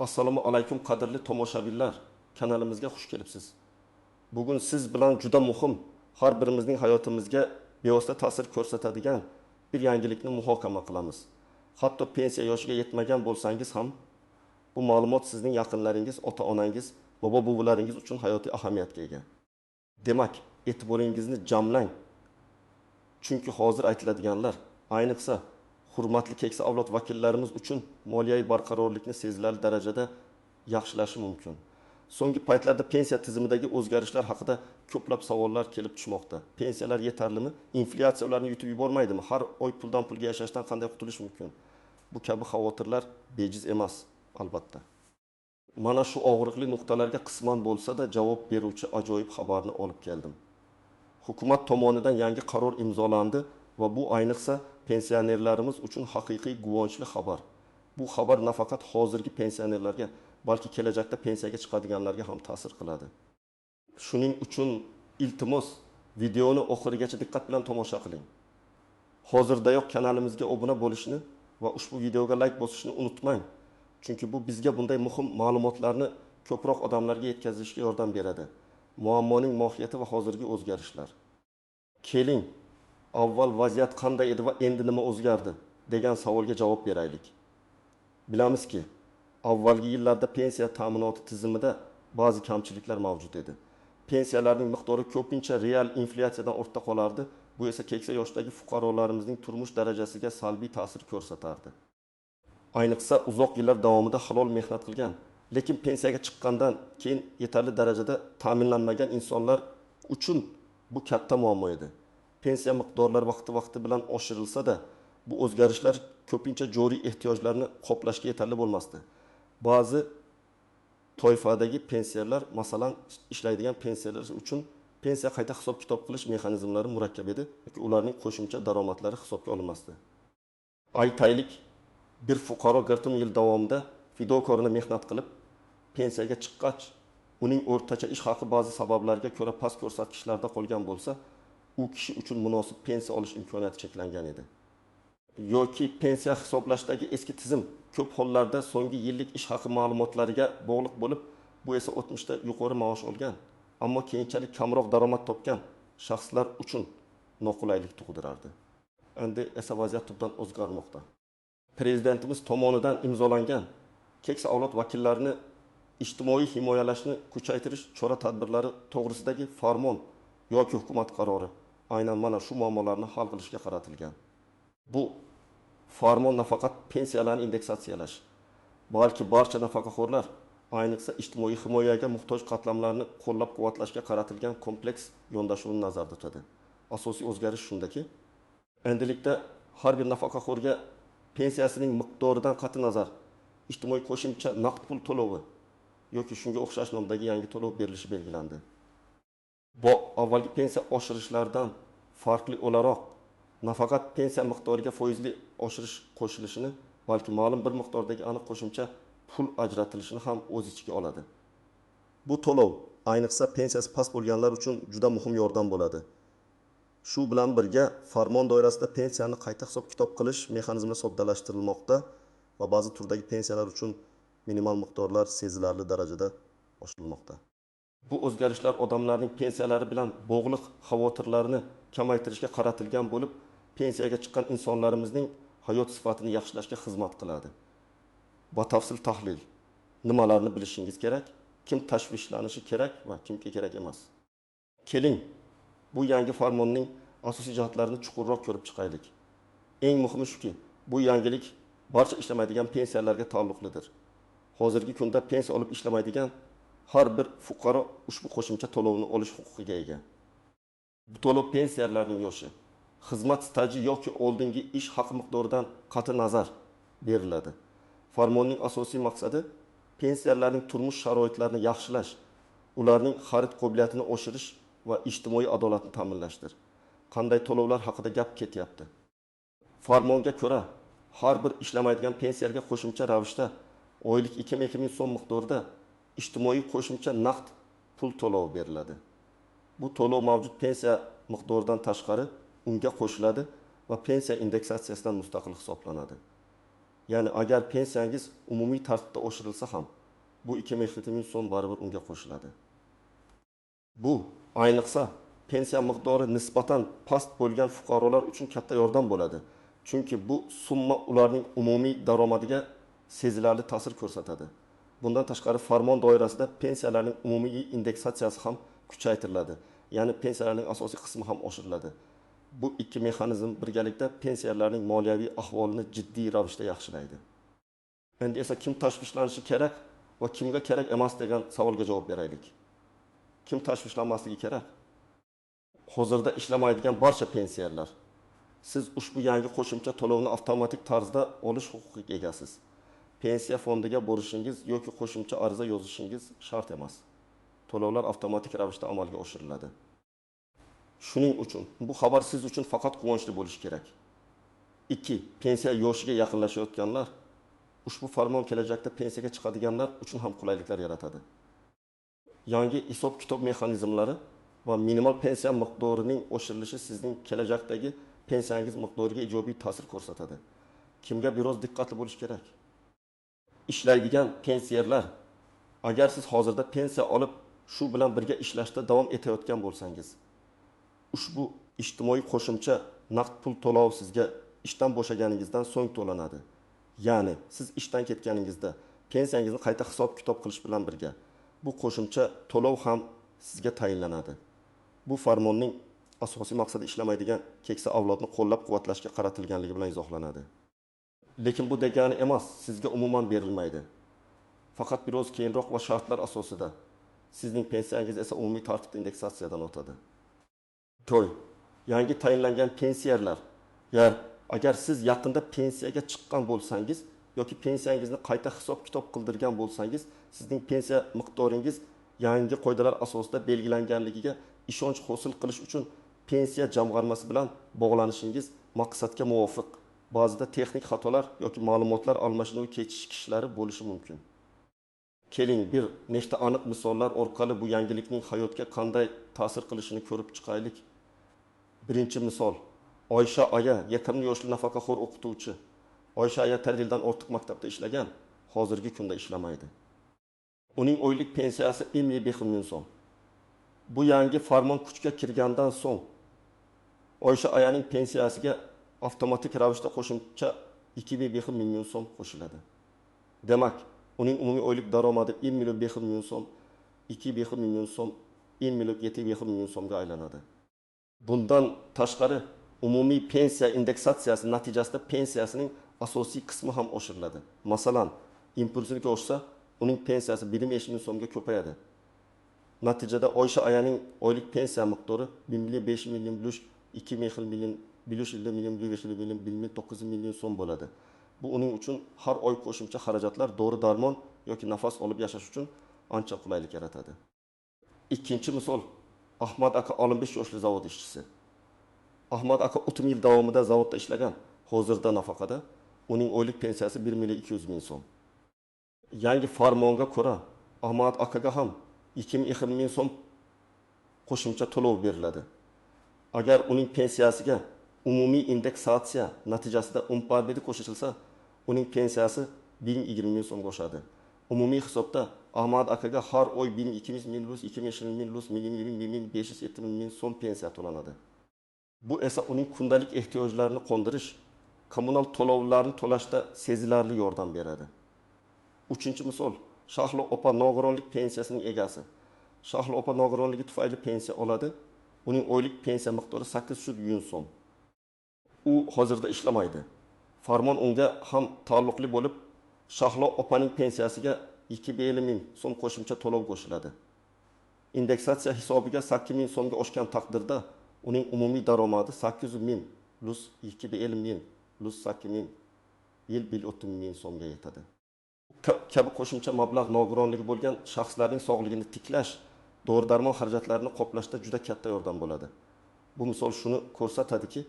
Assalomu alaykum qadrli tomoshabinlar, kanalimizga xush kelibsiz. Bugun siz bilan juda muhim, har birimizning hayotimizga bevosita ta'sir ko'rsatadigan bir yangilikni muhokama qilamiz. Hatto pensiya yoshiga yetmagan bo'lsangiz ham, bu ma'lumot sizning yaqinlaringiz, ota-onangiz, bobo-buvalaringiz uchun hayotiy ahamiyatga ega. Demak, e'tiboringizni jamlang. Chunki hozir aytiladiganlar, ayniqsa hurmatli keksa avlod vakillarimiz uchun moliyaviy barqarorlikni sezilarli darajada yaxshilashi mumkin. So'nggi paytlarda pensiya tizimidagi o'zgarishlar haqida ko'plab savollar kelib tushmoqda. Pensiyalar yetarlimi? Inflyatsiya ularni yutib yubormaydimi? Har oy puldan pulga yashashdan qanday qutulish mumkin? Bu kabi xavotirlar bejiz emas, albatta. Mana shu og'riqli nuqtalarga qisman bo'lsa-da javob beruvchi ajoyib xabarni olib keldim. Hukumat tomonidan yangi qaror imzolandi va bu ayniqsa pensionerlarimiz uchun haqiqiy quvonchli xabar. Bu xabar nafaqat hozirgi pensionerlarga, balki kelajakda pensiyaga chiqadiganlarga ham ta'sir qiladi. Shuning uchun iltimos, videoni oxirigacha diqqat bilan tomosha qiling. Hozirdayoq kanalimizga obuna bo'lishni va ushbu videoga like bosishni unutmang. Chunki bu bizga bunday muhim ma'lumotlarni ko'proq odamlarga yetkazishga yordam beradi. Muammoning mohiyati va hozirgi o'zgarishlar. Keling, avval vaziyat qanday edi va endi nima o'zgardi degan savolga javob beraylik. Bilamizki, avvalgi yillarda pensiya ta'minoti tizimida ba'zi kamchiliklar mavjud edi. Pensiyalarning miqdori ko'pincha real inflyatsiyadan ortda qolardi. Bu esa keksa yoshdagi fuqarolarimizning turmush darajasiga salbiy ta'sir ko'rsatardi. Ayniqsa uzoq yillar davomida halol mehnat qilgan, lekin pensiyaga chiqqandan keyin yetarli darajada ta'minlanmagan insonlar uchun bu katta muammo edi. Pensiya miqdorlari vaqti bilan oshirilsa-da, bu o'zgarishlar ko'pincha joriy ehtiyojlarni qoplashga yetarli bo'lmasdi. Ba'zi toifadagi pensiyalar, masalan, ishlaydigan pensiyalar uchun pensiya qayta hisob-kitob qilish mexanizmlari murakkab edi yoki ularning qo'shimcha daromadlari hisobga olinmasdi. Aytaylik, bir fuqaro 40 yil davomida fidokorona mehnat qilib, pensiyaga chiqqach, uning o'rtacha ish haqi ba'zi sabablarga ko'ra past ko'rsatkichlarda qolgan bo'lsa, u kishi uchun munosib pensiya olish imkoniyati cheklangan edi. Yoki pensiya hisoblashdagi eski tizim ko'p hollarda so'nggi yillik ish haqi ma'lumotlariga bog'liq bo'lib, bu esa o'tmishda yuqori maosh olgan, ammo keyinchalik kamroq daromad topgan shaxslar uchun noqulaylik tug'dirardi. Endi esa vaziyat tubdan o'zgarmoqda. Prezidentimiz tomonidan imzolangan keksa avlod vakillarini ijtimoiy himoyalashni kuchaytirish chora-tadbirlari to'g'risidagi farmon yoki hukumat qarori aynan mana shu muammolarni hal qilishga qaratilgan. Bu farmon nafaqat pensiyalarni indeksatsiyalash, balki barcha nafaqaxo'rlar, ayniqsa ijtimoiy himoyaga muhtoj qatlamlarni qo'llab-quvvatlashga qaratilgan kompleks yondashuvni nazarda tutadi. Asosiy o'zgarish shundaki, endilikda har bir nafaqaxo'rga pensiyasining miqdoridan qat'i nazar ijtimoiy qo'shimcha naqd pul to'lovi yoki shunga o'xshash nomdagi yangi to'lov berilishi belgilandi. Bu avvalgi pensiya oshirishlardan farqli o'laroq nafaqat pensiya miqdoriga foizli oshirish qo'shilishini, balki ma'lum bir miqdordagi aniq qo'shimcha pul ajratilishini ham o'z ichiga oladi. Bu to'lov ayniqsa pensiyasi past bo'lganlar uchun juda muhim yordam bo'ladi. Shu bilan birga farmon doirasida pensiyani qayta hisob-kitob qilish mexanizmi soddalashtirilmoqda va ba'zi turdagi pensiyalar uchun minimal miqdorlar sezilarli darajada oshirilmoqda. Bu o'zgarishlar odamlarning pensiyalari bilan bog'liq xavotirlarini kamaytirishga qaratilgan bo'lib, pensiyaga chiqqan insonlarimizning hayot sifatini yaxshilashga xizmat qiladi. Batafsil tahlil. Nimalarni bilishingiz kerak, kim tashvishlanishi kerak va kimga kerak emas. Keling, bu yangi farmonning asosiy jihatlarini chuqurroq ko'rib chiqaylik. Eng muhimi shuki, bu yangilik barcha ishlamaydigan pensiyalarga taalluqlidir. Hozirgi kunda pensiya olib ishlamaydigan har bir fuqaro ushbu qo'shimcha to'lovni olish huquqiga ega. Bu to'lov pensiyalarning yoshi, xizmat staji yoki oldingi ish haqi miqdoridan qat'i nazar beriladi. Farmonning asosiy maqsadi pensiyalarning turmush sharoitlarini yaxshilash, ularning xarid qobiliyatini oshirish va ijtimoiy adolatni ta'minlashdir. Qanday to'lovlar haqida gap ketyapti? Farmonga ko'ra, har bir ishlamaydigan pensiyaga qo'shimcha ravishda oylik 2000 so'm miqdorida ijtimoiy qo'shimcha naqd pul to'lovi beriladi. Bu to'lov mavjud pensiya miqdoridan tashqari unga qo'shiladi va pensiya indeksatsiyasidan mustaqil hisoblanadi. Ya'ni agar pensiyangiz umumiy tartibda oshirilsa ham, bu 2,2 ming so'm baribir unga qo'shiladi. Bu ayniqsa pensiya miqdori nisbatan past bo'lgan fuqarolar uchun katta yordam bo'ladi. Chunki bu summa ularning umumiy daromadiga sezilarli ta'sir ko'rsatadi. Bundan tashqari farmon doirasida pensiyalarning umumiy indeksatsiyasi ham kuchaytiriladi. Ya'ni pensiyalarning asosiy qismi ham oshiriladi. Bu ikki mexanizm birgalikda pensiyalarning moliyaviy ahvolini jiddiy ravishda yaxshilaydi. Endi esa kim tashvishlanishi kerak va kimga kerak emas degan savolga javob beraylik. Kim tashvishlanmasligi kerak? Hozirda ishlamaydigan barcha pensiyerlar. Siz ushbu yangi qo'shimcha to'lovni avtomatik tarzda olish huquqiga egasiz. Pensiya fondiga borishingiz yoki qo'shimcha ariza yozishingiz shart emas. To'lovlar avtomatik ravishda amalga oshiriladi. Shuning uchun bu xabar siz uchun faqat quvonchli bo'lishi kerak. 2. Pensiya yoshiga yaqinlashayotganlar, ushbu farmon kelajakda pensiyaga chiqadiganlar uchun ham qulayliklar yaratadi. Yangi hisob-kitob mexanizmlari va minimal pensiya miqdorining oshirilishi sizning kelajakdagi pensiyangiz miqdoriga ijobiy ta'sir ko'rsatadi. Kimga biroz diqqatli bo'lish kerak? Ishlaydigan pensiyerlar, agar siz hozirda pensiya olib, shu bilan birga ishlashda davom etayotgan bo'lsangiz, ushbu ijtimoiy qo'shimcha naqd pul to'lovi sizga ishdan bo'shaganingizdan so'ng to'lanadi. Ya'ni siz ishdan ketganingizda pensiyangizni qayta hisob-kitob qilish bilan birga bu qo'shimcha to'lov ham sizga tayinlanadi. Bu farmonning asosiy maqsadi ishlamaydigan keksa avlodni qo'llab-quvvatlashga qaratilganligi bilan izohlanadi. Lekin bu degani emas, sizga umuman berilmaydi. Faqat biroz keyinroq va shartlar asosida. Sizning pensiyangiz esa umumiy tartibda indeksatsiyadan o'tadi. To'y. Yangi tayinlangan pensiyerlar. Ya'ni agar siz yaqinda pensiyaga chiqqan bo'lsangiz yoki pensiyangizni qayta hisob-kitob qildirgan bo'lsangiz, sizning pensiya miqdoringiz yangi qoidalar asosida belgilanganligiga ishonch hosil qilish uchun pensiya jamg'armasi bilan bog'lanishingiz maqsadga muvofiq. Ba'zida texnik xatolar yoki ma'lumotlar almashinuvi kechikishlari bo'lishi mumkin. Keling, bir nechta aniq misollar orqali bu yangilikning hayotga qanday ta'sir qilishini ko'rib chiqaylik. Birinchi misol. Oysha Aya 20 yoshli nafaqaxo'r o'qituvchi. Oysha Aya 1 yildan ortiq maktabda ishlagan, hozirgi kunda ishlamaydi. Uning oylik pensiyasi 25 ming so'm. Bu yangi farmon kuchga kirgandan so'ng Oysha Ayaning pensiyasiga avtomatik ravishda qo'shimcha 2,5 million so'm qo'shiladi. Demak, uning umumiy oylik daromadi 1,5 million so'm, 2,5 million so'm, 1,7 million so'mga aylanadi. Bundan tashqari umumiy pensiya indeksatsiyasi natijasida pensiyasining asosiy qismi ham oshiriladi. Masalan, impulsiniga oshsa, uning pensiyasi 1,5 million so'mga ko'payadi. Natijada Oysha Ayaning oylik pensiya miqdori 1,5 million plus 2,5 million 1,9 million so'm bo'ladi. Bu uning uchun har oy qo'shimcha xarajatlar, dori-darmon yoki nafas olib yashash uchun ancha qulaylik yaratadi. Ikkinchi misol, Ahmad aka 15 yoshli zavod ishchisi. Ahmad aka 30 yil davomida zavodda ishlagan, hozirda nafaqada. Uning oylik pensiyasi 1,2 million so'm. Yangi farmonga ko'ra Ahmad akaga ham 2,5 million so'm qo'shimcha to'lov beriladi. Agar uning pensiyasiga umumiy indeksatsiya natijasida unparbedi qo'shilsa, uning pensiyasi 1,20 million so'mga oshadi. Umumiy hisobda Ahmad akaga har oy 1,200 ming plus 2,5 ming plus 1,570 ming so'm pensiya to'lanadi. Bu esa uning kundalik ehtiyojlarini qondirish, kommunal to'lovlarni to'lashda sezilarli yordam beradi. Uchinchi misol, Shahlo opa nogironlik pensiyasining egasi. Shahlo opa nogironligi tufayli pensiya oladi. Uning oylik pensiya miqdori 800 ming so'm. U hozirda ishlamaydi. Farmon unga ham taalluqli bo'lib, Shahlo opaning pensiyasiga 2,5 ming so'm qo'shimcha to'lov qo'shiladi. Indeksatsiya hisobiga 8 ming so'mga oshgan taqdirda uning umumiy daromadi 800 ming plus 2,5 ming plus 8 ming yil 1,30 ming so'mga yetadi. Kabi qo'shimcha mablag' nogironligi bo'lgan shaxslarning sog'ligini tiklash, dori-darmon xarajatlarini qoplashda juda katta yordam bo'ladi. Bu misol shuni ko'rsatadiki,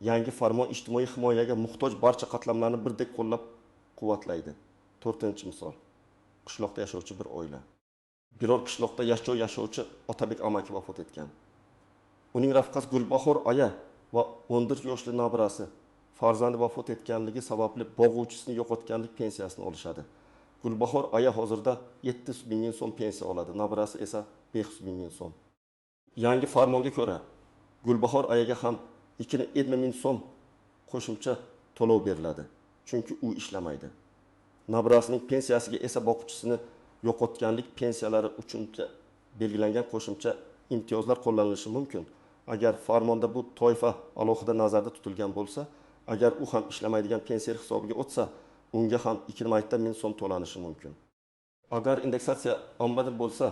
yangi farmon ijtimoiy himoyaga muhtoj barcha qatlamlarni birdek qo'llab-quvvatlaydi. 4-misol. Qishloqda yashovchi bir oila. Biror qishloqda yashovchi Otabek amaki vafot etgan. Uning rafiqasi Gulbahor Aya va 14 yoshli nabirasi farzandi vafot etganligi sababli boquvchisini yo'qotganlik pensiyasini olishadi. Gulbahor aya hozirda 700 ming so'm pensiya oladi, nabirasi esa 500 ming so'm. Yangi farmonga ko'ra Gulbahor ayaga ham 2,5 ming so'm qo'shimcha to'lov beriladi, chunki u ishlamaydi. Nabirasining pensiyasiga esa boquvchisini yo'qotganlik pensiyalari uchun belgilangan qo'shimcha imtiyozlar qo'llanilishi mumkin. Agar farmonda bu toifa alohida nazarda tutilgan bo'lsa, agar u ham ishlamaydigan pensiya hisobiga o'tsa, unga ham 2,5 ming so'm to'lanishi mumkin. Agar indeksatsiya omadli bo'lsa,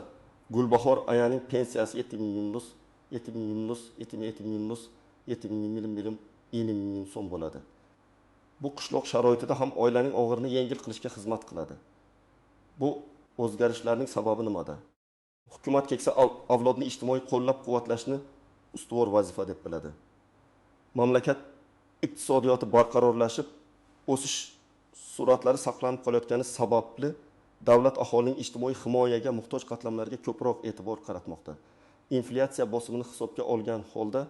Gulbahor ayaning pensiyasi 7 ming yunus, 7 ming yunus, 7 ming yunus, 7 ming so'm bo'ladi. Bu qishloq sharoitida ham oilaning og'irini yengil qilishga xizmat qiladi. Bu o'zgarishlarning sababi nimada? Hukumat keksa avlodni ijtimoiy qo'llab-quvvatlashni ustuvor vazifa deb biladi. Mamlakat iqtisodiyoti barqarorlashib, o'sish sur'atlari saqlanib qolayotgani sababli davlat aholining ijtimoiy himoyaga muhtoj qatlamlarga ko'proq e'tibor qaratmoqda. Inflyatsiya bosimini hisobga olgan holda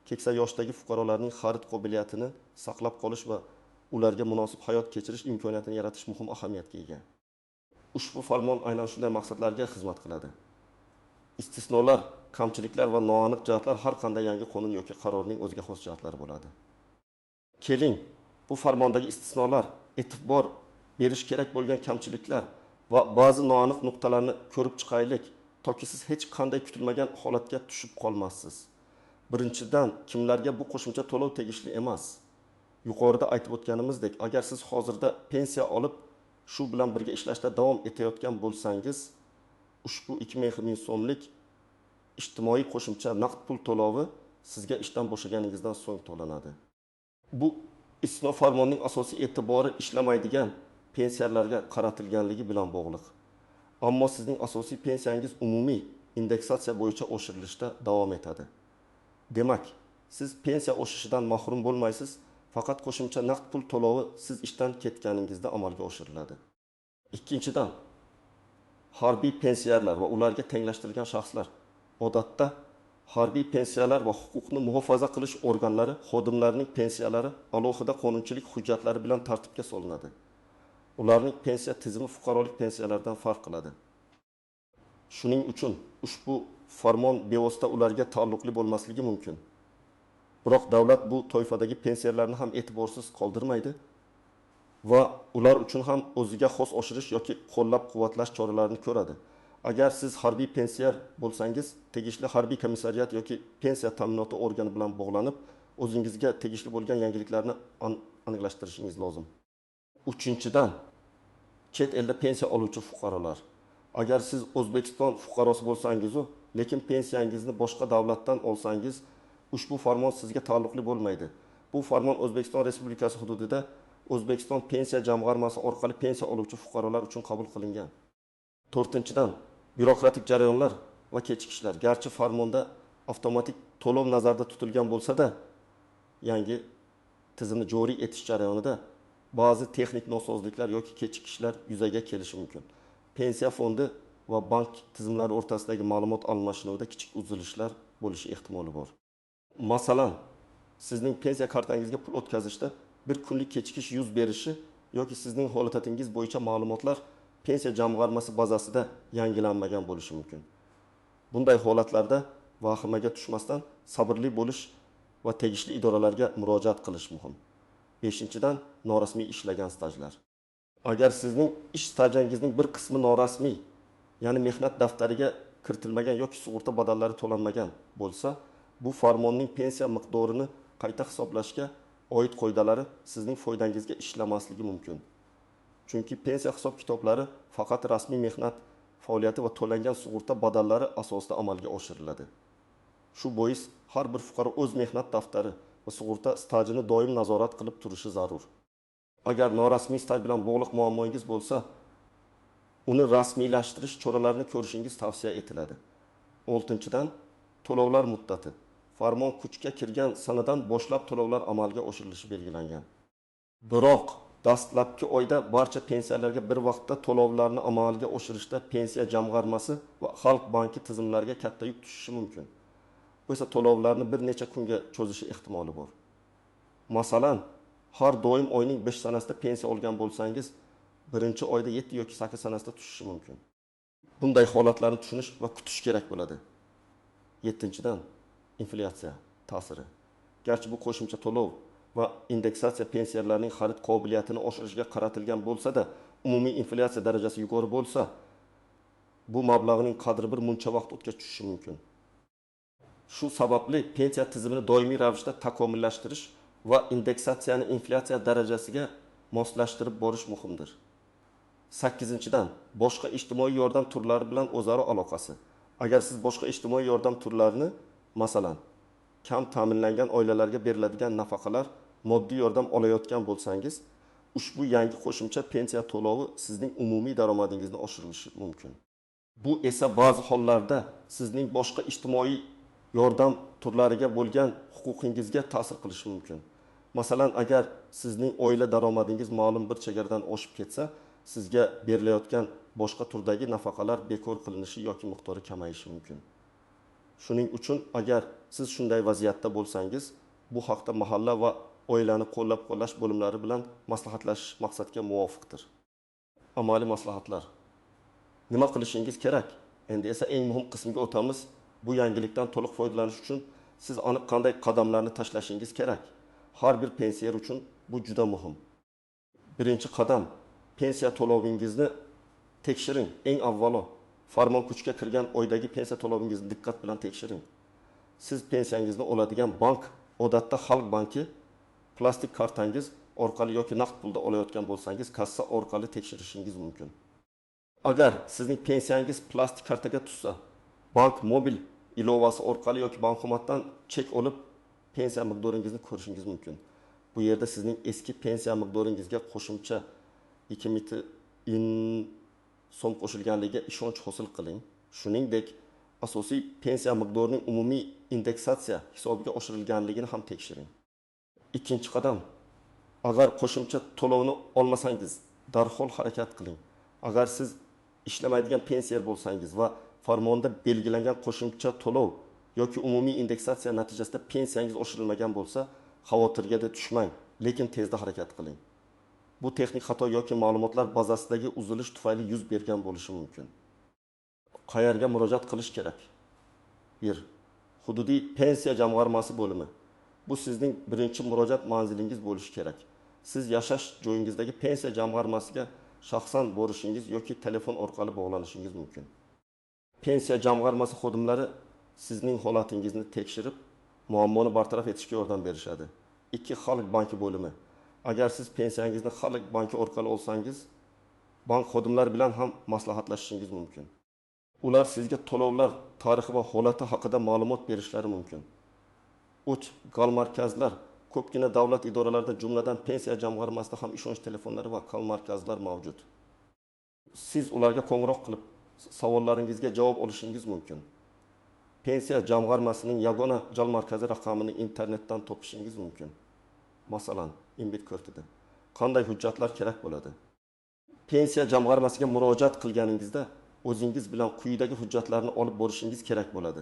keksa yoshdagi fuqarolarning xarid qobiliyatini saqlab qolish va ularga munosib hayot kechirish imkoniyatini yaratish muhim ahamiyatga ega. Ushbu farmon aynan shunday maqsadlarga xizmat qiladi. Istisnolar, kamchiliklar va noaniq jihatlar har qanday yangi qonun yoki qarorning o'ziga xos jihatlari bo'ladi. Keling, bu farmondagi istisnolar, e'tibor berish kerak bo'lgan kamchiliklar va ba'zi noaniq nuqtalarni ko'rib chiqaylik, toki siz hech qanday kutilmagan holatga tushib qolmassiz. Birinchidan, kimlarga bu qo'shimcha to'lov tegishli emas? Yuqorida aytib o'tganimizdek, agar siz hozirda pensiya olib, shu bilan birga ishlashda davom etayotgan bo'lsangiz, ushbu 2,5 ming so'mlik ijtimoiy qo'shimcha naqd pul to'lovi sizga ishdan bo'shaganingizdan so'ng to'lanadi. Bu istisno farmonning asosiy e'tibori ishlamaydigan pensiyalarga qaratilganligi bilan bog'liq. Ammo sizning asosiy pensiyangiz umumiy indeksatsiya bo'yicha oshirilishda davom etadi. Demak, siz pensiya oshishidan mahrum bo'lmaysiz, faqat qo'shimcha naqd pul to'lovi siz ishdan ketganingizda amalga oshiriladi. Ikkinchidan, harbiy pensiyalar va ularga tenglashtirilgan shaxslar odatda harbiy pensiyalar va huquqni muhofaza qilish organlari xodimlarining pensiyalari alohida qonunchilik hujjatlari bilan tartibga solinadi. Ularning pensiya tizimi fuqarolik pensiyalaridan farq qiladi. Shuning uchun ushbu farmon bevosita ularga taalluqli bo'lmasligi mumkin. Biroq davlat bu toifadagi pensiyalarni ham e'tiborsiz qoldirmaydi va ular uchun ham o'ziga xos oshirish yoki qo'llab-quvvatlash choralarini ko'radi. Agar siz harbiy pensiyar bo'lsangiz, tegishli harbiy komissariyat yoki pensiya ta'minoti organi bilan bog'lanib, o'zingizga tegishli bo'lgan yangiliklarni aniqlashtirishingiz lozim. Uchinchidan, chet elda pensiya oluvchi fuqarolar. Agar siz O'zbekiston fuqarosi bo'lsangiz, lekin pensiyangizni boshqa davlatdan olsangiz, ushbu farmon sizga taalluqli bo'lmaydi. Bu farmon O'zbekiston Respublikasi hududida O'zbekiston pensiya jamg'armasi orqali pensiya oluvchi fuqarolar uchun qabul qilingan. To'rtinchidan, bürokratik jarayonlar va kechikishlar. Garchi farmonda avtomatik to'lov nazarda tutilgan bo'lsa-da, yangi tizimni joriy etish jarayonida ba'zi texnik nosozliklar yoki kechikishlar yuzaga kelishi mumkin. Pensiya fondi va bank tizimlari o'rtasidagi ma'lumot almashinuvida kichik uzilishlar bo'lishi ehtimoli bor. Masalan, sizning pensiya kartangizga pul o'tkazishda bir kunlik kechikish yuz berishi yoki sizning holatingiz bo'yicha ma'lumotlar pensiya jamg'armasi bazasida yangilanmagan bo'lishi mumkin. Bunday holatlarda vahimaga tushmasdan sabrli bo'lish va tegishli idoralarga murojaat qilish muhim. 5-dan, norasmiy ishlagan stajlar. Agar sizning ish stajingizning bir qismi norasmiy, ya'ni mehnat daftariga kiritilmagan yoki sug'urta badallari to'lanmagan bo'lsa, bu farmonning pensiya miqdorini qayta hisoblashga oid qoidalari sizning foydangizga ishlamasligi mumkin. Chunki pensiya hisob-kitoblari faqat rasmiy mehnat faoliyati va to'langan sug'urta badallari asosida amalga oshiriladi. Shu bois har bir fuqaro o'z mehnat daftari va sug'urta stajini doim nazorat qilib turishi zarur. Agar norasmiy staj bilan bog'liq muammongiz bo'lsa, uni rasmiylashtirish choralarini ko'rishingiz tavsiya etiladi. 6-dan, to'lovlar muddati. Farmon kuchga kirgan sanadan boshlab to'lovlar amalga oshirilishi belgilangan. Biroq dastlabki oyda barcha pensiyalarga bir vaqtda to'lovlarni amalga oshirishda pensiya jamg'armasi va xalq banki tizimlariga katta yuk tushishi mumkin. Bu esa to'lovlarni bir necha kunga cho'zishi ehtimoli bor. Masalan, har doim oyning 5 sanasida pensiya olgan bo'lsangiz, birinchi oyda 7 yoki 8 sanasida tushishi mumkin. Bunday holatlarni tushunish va kutish kerak bo'ladi. 7-dan inflyatsiya ta'siri. Garchi bu qo'shimcha to'lov va indeksatsiya pensiyalarning xarid qobiliyatini oshirishga qaratilgan bo'lsa-da, umumiy inflyatsiya darajasi yuqori bo'lsa, bu mablag'ning qadri bir muncha vaqt o'tgach tushishi mumkin. Shu sababli pensiya tizimini doimiy ravishda takomillashtirish va indeksatsiyani inflyatsiya darajasiga moslashtirib borish muhimdir. 8-dan boshqa ijtimoiy yordam turlari bilan o'zaro aloqasi. Agar siz boshqa ijtimoiy yordam turlarini, masalan, kam ta'minlangan oilalarga beriladigan nafaqalar, moddiy yordam olayotgan bo'lsangiz, ushbu yangi qo'shimcha pensiya to'lovi sizning umumiy daromadingizni oshirishi mumkin. Bu esa ba'zi hollarda sizning boshqa ijtimoiy yordam turlariga bo'lgan huquqingizga ta'sir qilishi mumkin. Masalan, agar sizning oila daromadingiz ma'lum bir chegaradan oshib ketsa, sizga berilayotgan boshqa turdagi nafaqalar bekor qilinishi yoki miqdori kamayishi mumkin. Shuning uchun agar siz shunday vaziyatda bo'lsangiz, bu haqda mahalla va oilani qo'llab-quvvatlash bo'limlari bilan maslahatlashish maqsadga muvofiqdir. Amaliy maslahatlar. Nima qilishingiz kerak? Endi esa eng muhim qismiga o'tamiz. Bu yangilikdan to'liq foydalanish uchun siz aniq qanday qadamlarni tashlashingiz kerak? Har bir pensiyer uchun bu juda muhim. Birinchi qadam, pensiya to'lovingizni tekshiring. Eng avvalo, farmon kuchga kirgan oydagi pensiya to'lovingizni diqqat bilan tekshiring. Siz pensiyangizni oladigan bank, odatda Xalq banki, plastik kartangiz orqali yoki naqd pulda olayotgan bo'lsangiz, kassa orqali tekshirishingiz mumkin. Agar sizning pensiyangiz plastik kartaga tushsa, bank mobil ilovasi orqali yoki bankomatdan chek olib pensiya miqdoringizni ko'rishingiz mumkin. Bu yerda sizning eski pensiya miqdoringizga qo'shimcha 2000 so'm qo'shilganligiga ishonch hosil qiling. Shuningdek, asosiy pensiya miqdorining umumiy indeksatsiya hisobiga oshirilganligini ham tekshiring. Ikkinchi qadam, agar qo'shimcha to'lovni olmasangiz, darhol harakat qiling. Agar siz ishlamaydigan pensiyer bo'lsangiz va farmonda belgilangan qo'shimcha to'lov yoki umumiy indeksatsiya natijasida pensiyangiz oshirilmagan bo'lsa, xavotirga tushmang, lekin tezda harakat qiling. Bu texnik xato yoki ma'lumotlar bazasidagi uzilish tufayli yuz bergan bo'lishi mumkin. Qayerga murojaat qilish kerak? 1. Hududiy pensiya jamg'armasi bo'limi. Bu sizning birinchi murojaat manzilingiz bo'lishi kerak. Siz yashash joyingizdagi pensiya jamg'armasiga shaxsan borishingiz yoki telefon orqali bog'lanishingiz mumkin. Pensiya jamg'armasi xodimlari sizning holatingizni tekshirib, muammoni bartaraf etishga yordam berishadi. 2. Xalq banki bo'limi. Agar siz pensiyangizni Xalq banki orqali olsangiz, bank xodimlari bilan ham maslahatlashishingiz mumkin. Ular sizga to'lovlar tarixi va holati haqida ma'lumot berishlari mumkin. 3. Gal markazlar. Ko'pgina davlat idoralarida, jumladan pensiya jamg'armasida ham ishonch telefonlari va gal markazlar mavjud. Siz ularga qo'ng'iroq qilib savollaringizga javob olishingiz mumkin. Pensiya jamg'armasining yagona gal markazi raqamini internetdan topishingiz mumkin. Masalan, Inbit kortida. Qanday hujjatlar kerak bo'ladi? Pensiya jamg'armasiga murojaat qilganingizda o'zingiz bilan quyidagi hujjatlarni olib borishingiz kerak bo'ladi.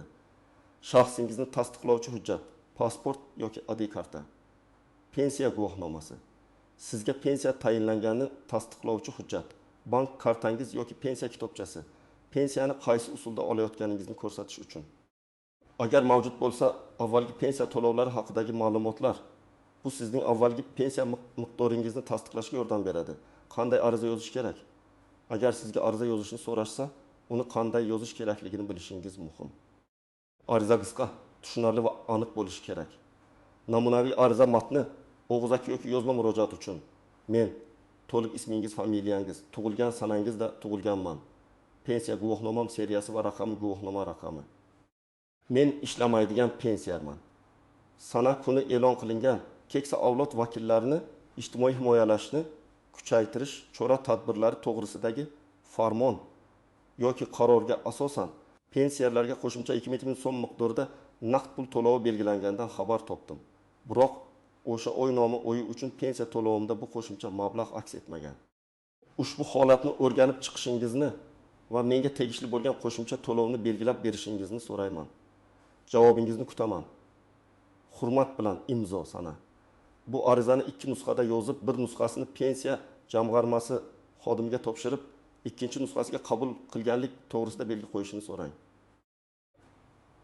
Shaxsingizni tasdiqlovchi hujjat, pasport yoki ID karta. Pensiya guvohnomasi. Sizga pensiya tayinlanganini tasdiqlovchi hujjat, bank kartangiz yoki pensiya kitobchasi. Pensiyani qaysi usulda olayotganingizni ko'rsatish uchun. Agar mavjud bo'lsa, avvalgi pensiya to'lovlari haqidagi ma'lumotlar. Bu sizning avvalgi pensiya miqdoringizni tasdiqlashga yordam beradi. Qanday ariza yozish kerak? Agar sizga ariza yozishni so'rashsa, uni qanday yozish kerakligini bilishingiz muhim. Ariza qisqa, tushunarli va aniq bo'lishi kerak. Namunaviy ariza matni og'zaki yoki yozma murojaat uchun. Men, to'liq ismingiz, familiyangiz, tug'ilgan sanangizda tug'ilganman. Pensiya guvohnomam seriyasi va raqami guvohnoma raqami. Men ishlamaydigan pensiyarman. Sana kuni e'lon qilingan keksa avlod vakillarini ijtimoiy himoyalashni kuchaytirish chora-tadbirlari to'g'risidagi farmon yoki qarorga asosan pensiyerlarga qo'shimcha 2000 so'm miqdorida naqd pul to'lovi belgilangandan xabar topdim. Biroq o'sha oy nomi o'yi uchun pensiya to'lovimda bu qo'shimcha mablag' aks etmagan. Ushbu holatni o'rganib chiqishingizni va menga tegishli bo'lgan qo'shimcha to'lovni belgilab berishingizni so'rayman. Javobingizni kutaman. Hurmat bilan imzo sana. Bu arizani 2 nusxada yozib, bir nusxasini pensiya jamg'armasi xodimiga topshirib, ikkinchi nusxasiga qabul qilganlik to'g'risida belgi qo'yishini so'rang.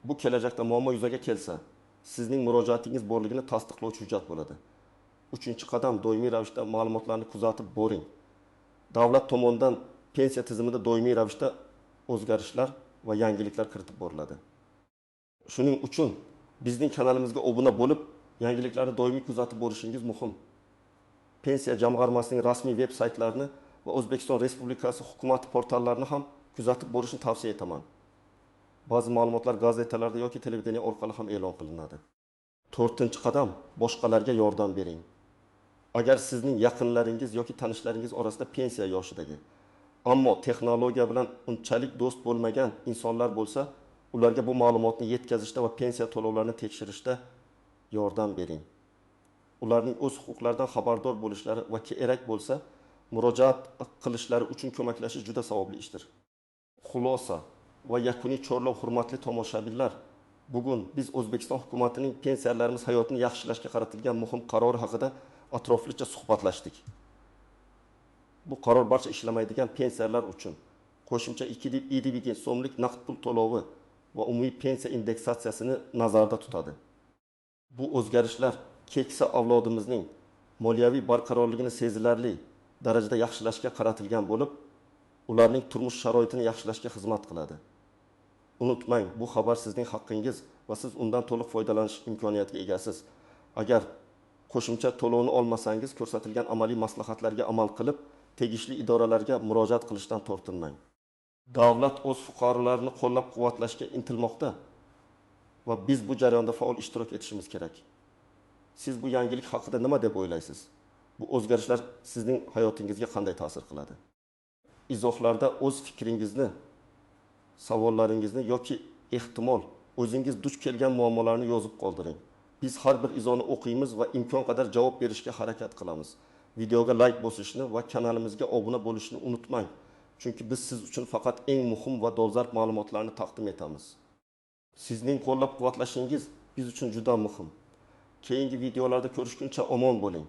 Bu kelajakda muammo yuzaga kelsa, sizning murojaatingiz borligini tasdiqlovchi hujjat bo'ladi. 3-qadam doimiy ravishda ma'lumotlarni kuzatib boring. Davlat tomonidan pensiya tizimida doimiy ravishda o'zgarishlar va yangiliklar kiritib boriladi. Shuning uchun bizning kanalimizga obuna bo'lib, yangiliklarni doimiy kuzatib borishingiz muhim. Pensiya jamg'armasining rasmiy veb-saytlarini va O'zbekiston Respublikasi hukumati portallarini ham kuzatib borishni tavsiya etaman. Ba'zi ma'lumotlar gazetalarda yoki televideniya orqali ham e'lon qilinadi. 4-qadam boshqalarga yordam bering. Agar sizning yaqinlaringiz yoki tanishlaringiz orasida pensiya yoshidagi, ammo texnologiya bilan unchalik do'st bo'lmagan insonlar bo'lsa, ularga bu ma'lumotni yetkazishda va pensiya to'lovlarini tekshirishda yordam bering. Ularning o'z huquqlaridan xabardor bo'lishlari va kerak bo'lsa, murojaat qilishlari uchun ko'maklashish juda savobli ishdir. Xulosa va yakuniy chorlov, hurmatli tomoshabinlar, bugun biz O'zbekiston hukumatining pensiyalarimiz hayotini yaxshilashga qaratilgan muhim qarori haqida atroflicha suhbatlashdik. Bu qaror barcha ishlamaydigan pensiyalar uchun qo'shimcha 2 dividend so'mlik naqd pul to'lovi va umumiy pensiya indeksatsiyasini nazarda tutadi. Bu o'zgarishlar keksa avlodimizning moliyaviy barqarorligini sezilarli darajada yaxshilashga qaratilgan bo'lib, ularning turmush sharoitini yaxshilashga xizmat qiladi. Unutmang, bu xabar sizning haqqingiz va siz undan to'liq foydalanish imkoniyatiga egasiz. Agar qo'shimcha to'lovni olmasangiz, ko'rsatilgan amaliy maslahatlarga amal qilib, tegishli idoralarga murojaat qilishdan tortinmang. Davlat o'z fuqarolarini qo'llab-quvvatlashga intilmoqda va biz bu jarayonda faol ishtirok etishimiz kerak. Siz bu yangilik haqida nima deb o'ylaysiz? Bu o'zgarishlar sizning hayotingizga qanday ta'sir qiladi? Izohlarda o'z fikringizni, savollaringizni yoki ehtimol o'zingiz duch kelgan muammolarni yozib qoldiring. Biz har bir izoni o'qiymiz va imkon qadar javob berishga harakat qilamiz. Videoga like bosishni va kanalimizga obuna bo'lishni unutmang. Chunki biz siz uchun faqat eng muhim va dolzarb ma'lumotlarni taqdim etamiz. Sizning qo'llab-quvvatlashingiz biz uchun juda muhim. Keyingi videolarda ko'rishguncha omon bo'ling.